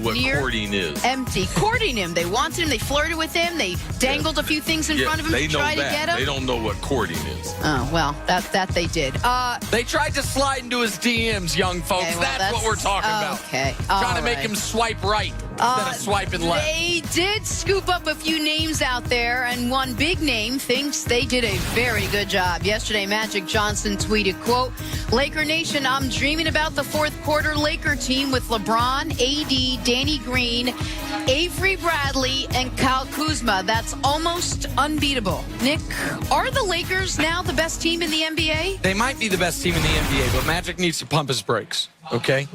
know what courting is. Empty. Courting him. They wanted him. They flirted with him. They dangled a few things in front of him to try to get him. They don't know what courting is. Oh, well, that they did. They tried to slide into his DMs, young folks. Okay, well, that's what we're talking about. Okay. Trying to make him swipe right instead of swiping left. They did scoop up a few names out there, and one big name thinks they did a very good job. Yesterday, Magic Johnson tweeted, quote, Laker Nation, I'm dreaming about the fourth quarter Laker team with LeBron, AD, Danny Green, Avery Bradley, and Kyle Kuzma. That's almost unbeatable. Nick, are the Lakers now the best team in the NBA? They might be the best team in the NBA, but Magic needs to pump his brakes, okay?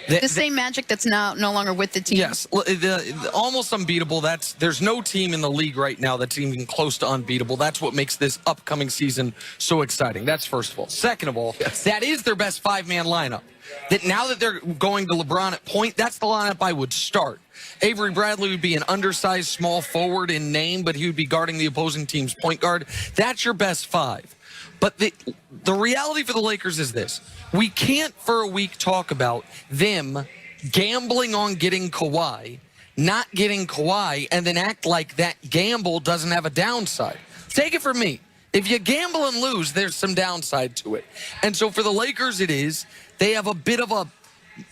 The same Magic that's now no longer with the team? Yes, the almost unbeatable. There's no team in the league right now that's even close to unbeatable. That's what makes this upcoming season so exciting. That's first of all. Second of all, that is their best five-man lineup. That now that they're going to LeBron at point, that's the lineup I would start. Avery Bradley would be an undersized small forward in name, but he would be guarding the opposing team's point guard. That's your best five. But the reality for the Lakers is this. We can't for a week talk about them gambling on getting Kawhi, not getting Kawhi, and then act like that gamble doesn't have a downside. Take it from me. If you gamble and lose, there's some downside to it. And so for the Lakers, it is. They have a bit of a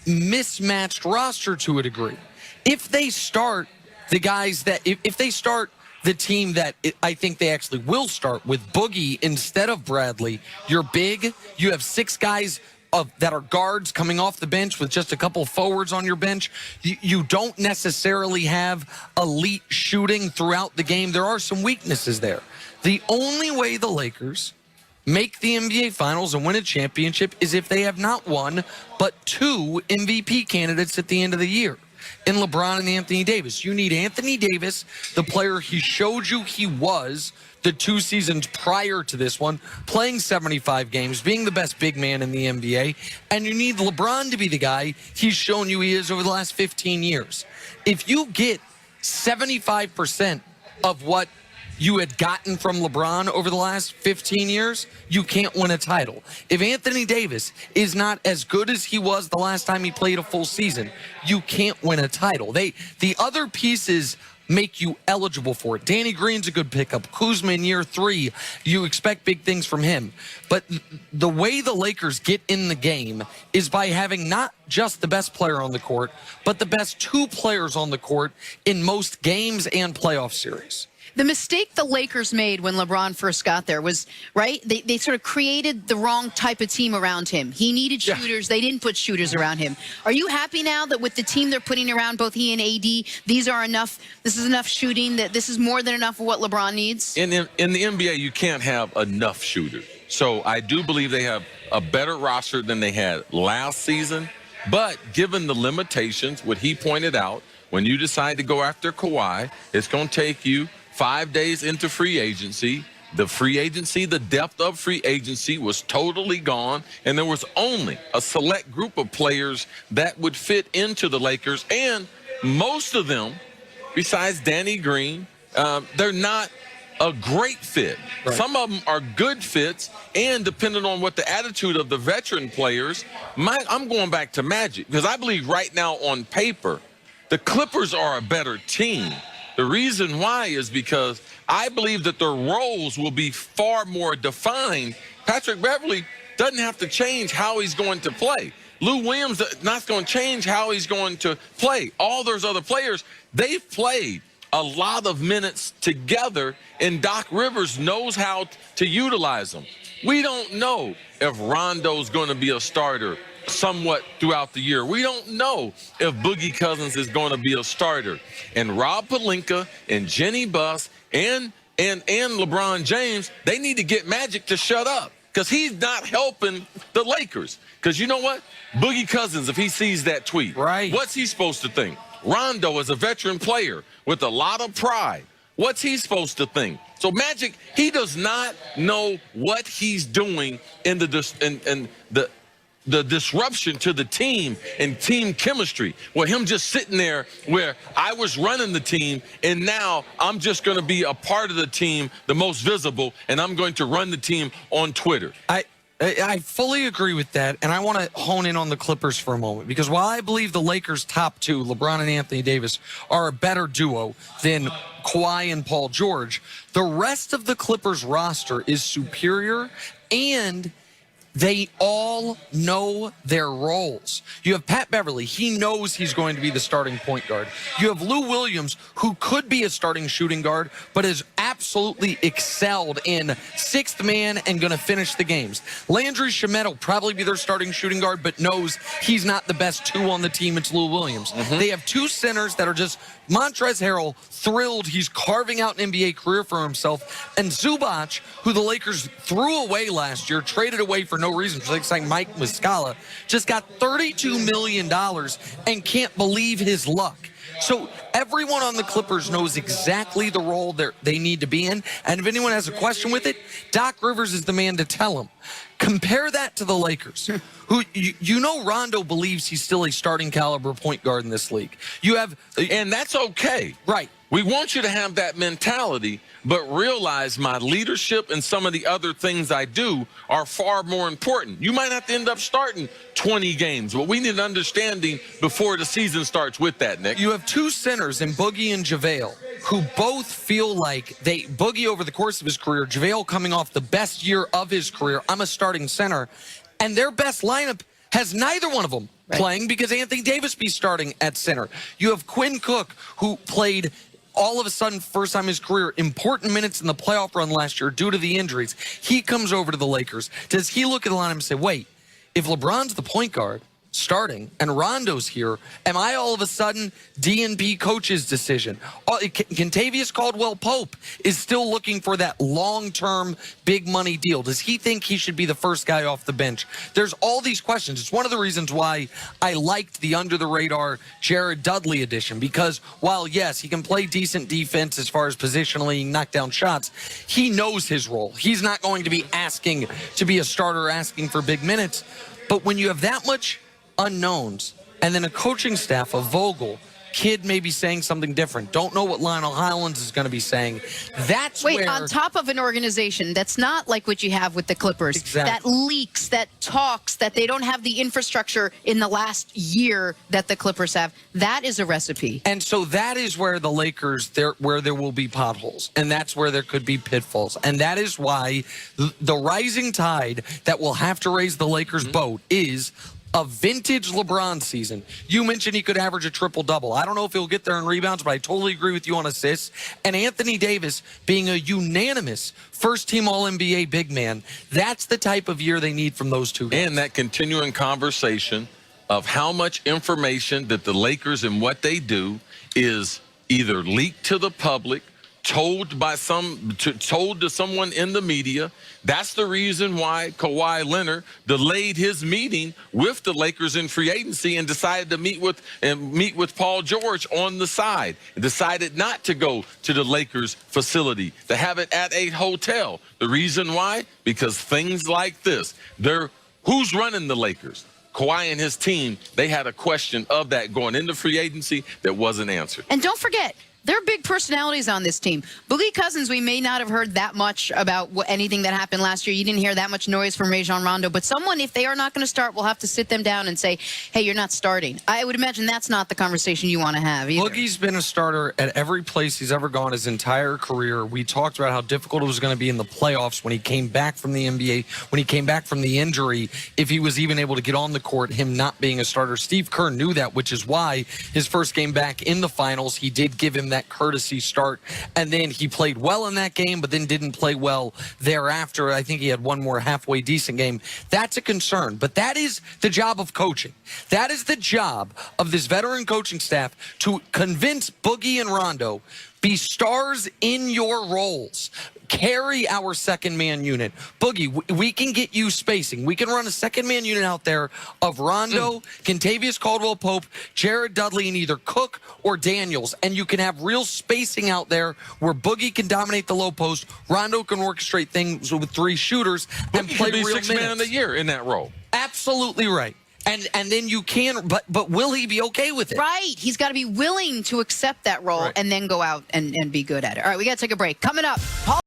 mismatched roster to a degree. If they start the guys that, if they start the team that I think they actually will start with Boogie instead of Bradley, you're big. You have six guys that are guards coming off the bench with just a couple of forwards on your bench. You don't necessarily have elite shooting throughout the game. There are some weaknesses there. The only way the Lakers make the NBA Finals and win a championship is if they have not one, but two MVP candidates at the end of the year. In LeBron and Anthony Davis. You need Anthony Davis, the player he showed you he was the 2 seasons prior to this one, playing 75 games, being the best big man in the NBA, and you need LeBron to be the guy he's shown you he is over the last 15 years. If you get 75% of what you had gotten from LeBron over the last 15 years, you can't win a title. If Anthony Davis is not as good as he was the last time he played a full season, you can't win a title. The other pieces make you eligible for it. Danny Green's a good pickup. Kuzma in year 3, you expect big things from him. But the way the Lakers get in the game is by having not just the best player on the court, but the best 2 players on the court in most games and playoff series. The mistake the Lakers made when LeBron first got there was, right, they sort of created the wrong type of team around him. He needed shooters. They didn't put shooters around him. Are you happy now that with the team they're putting around both he and AD, these are enough, this is enough shooting, that this is more than enough of what LeBron needs? In the NBA, you can't have enough shooters. So I do believe they have a better roster than they had last season. But given the limitations, what he pointed out, when you decide to go after Kawhi, it's going to take you 5 days into free agency. The depth of free agency was totally gone, and there was only a select group of players that would fit into the Lakers, and most of them, besides Danny Green, they're not a great fit. Right. Some of them are good fits, and depending on what the attitude of the veteran players, I'm going back to Magic, because I believe right now on paper, the Clippers are a better team. The reason why is because I believe that their roles will be far more defined. Patrick Beverley doesn't have to change how he's going to play. Lou Williams not going to change how he's going to play. All those other players, they've played a lot of minutes together, and Doc Rivers knows how to utilize them. We don't know if Rondo's going to be a starter somewhat throughout the year. We don't know if Boogie Cousins is going to be a starter. And Rob Pelinka and Jenny Buss and LeBron James, they need to get Magic to shut up, because he's not helping the Lakers. Because you know what? Boogie Cousins, if he sees that tweet, right, what's he supposed to think? Rondo is a veteran player with a lot of pride. What's he supposed to think? So Magic, he does not know what he's doing in the disruption to the team and team chemistry, where him just sitting there where I was running the team and now I'm just going to be a part of the team, the most visible, and I'm going to run the team on Twitter. I fully agree with that, and I want to hone in on the Clippers for a moment, because while I believe the Lakers' top two, LeBron and Anthony Davis, are a better duo than Kawhi and Paul George, the rest of the Clippers roster is superior, and they all know their roles. You have Pat Beverly. He knows he's going to be the starting point guard. You have Lou Williams, who could be a starting shooting guard, but has absolutely excelled in sixth man and going to finish the games. Landry Shamet will probably be their starting shooting guard, but knows he's not the best two on the team. It's Lou Williams. They have two centers that are just Montrezl Harrell, thrilled he's carving out an NBA career for himself, and Zubac, who the Lakers threw away last year, traded away for no reason. It's like Mike Muscala, just got $32 million and can't believe his luck. So everyone on the Clippers knows exactly the role they need to be in, and if anyone has a question with it, Doc Rivers is the man to tell them. Compare that to the Lakers, who you know Rondo believes he's still a starting caliber point guard in this league. You have, and that's okay. Right. We want you to have that mentality, but realize my leadership and some of the other things I do are far more important. You might have to end up starting 20 games, but we need an understanding before the season starts with that, Nick. You have two centers in Boogie and JaVale, who both feel like Boogie over the course of his career, JaVale coming off the best year of his career, I'm a starting center, and their best lineup has neither one of them playing because Anthony Davis be starting at center. You have Quinn Cook, who played all of a sudden, first time in his career, important minutes in the playoff run last year due to the injuries. He comes over to the Lakers. Does he look at the lineup and say, wait, if LeBron's the point guard starting and Rondo's here, am I all of a sudden DNP coach's decision? Kentavious Caldwell-Pope is still looking for that long-term big money deal. Does he think he should be the first guy off the bench? There's all these questions. It's one of the reasons why I liked the under-the-radar Jared Dudley edition, because while, yes, he can play decent defense as far as positionally, knock down shots, he knows his role. He's not going to be asking to be a starter, asking for big minutes. But when you have that much unknowns, and then a coaching staff of Vogel, kid may be saying something different, don't know what Lionel Hollins is going to be saying. That's where on top of an organization that's not like what you have with the Clippers, that leaks, that talks, that they don't have the infrastructure in the last year that the Clippers have. That is a recipe. And so that is where the Lakers, where there will be potholes, and that's where there could be pitfalls, and that is why the rising tide that will have to raise the Lakers' boat is a vintage LeBron season. You mentioned he could average a triple-double. I don't know if he'll get there in rebounds, but I totally agree with you on assists. And Anthony Davis being a unanimous first-team All-NBA big man, that's the type of year they need from those two guys. And that continuing conversation of how much information that the Lakers and what they do is either leaked to the public, told to someone in the media. That's the reason why Kawhi Leonard delayed his meeting with the Lakers in free agency and decided to meet with Paul George on the side. And decided not to go to the Lakers facility, to have it at a hotel. The reason why? Because things like this. Who's running the Lakers? Kawhi and his team, they had a question of that going into free agency that wasn't answered. And don't forget, there are big personalities on this team. Boogie Cousins, we may not have heard that much about anything that happened last year. You didn't hear that much noise from Rajon Rondo. But someone, if they are not going to start, will have to sit them down and say, hey, you're not starting. I would imagine that's not the conversation you want to have either. Boogie's been a starter at every place he's ever gone his entire career. We talked about how difficult it was going to be in the playoffs when he came back from the NBA, when he came back from the injury, if he was even able to get on the court, him not being a starter. Steve Kerr knew that, which is why his first game back in the finals, he did give him that courtesy start, and then he played well in that game, but then didn't play well thereafter. I think he had one more halfway decent game. That's a concern, but that is the job of coaching. That is the job of this veteran coaching staff, to convince Boogie and Rondo, be stars in your roles. Carry our second-man unit. Boogie, we can get you spacing. We can run a second-man unit out there of Rondo, Kentavious Caldwell-Pope, Jared Dudley, and either Cook or Daniels. And you can have real spacing out there where Boogie can dominate the low post, Rondo can orchestrate things with three shooters, and play real minutes. Boogie could be sixth man of the year in that role. Absolutely right. And then you can, but will he be okay with it? Right. He's got to be willing to accept that role and then go out and be good at it. All right, we got to take a break. Coming up, Paul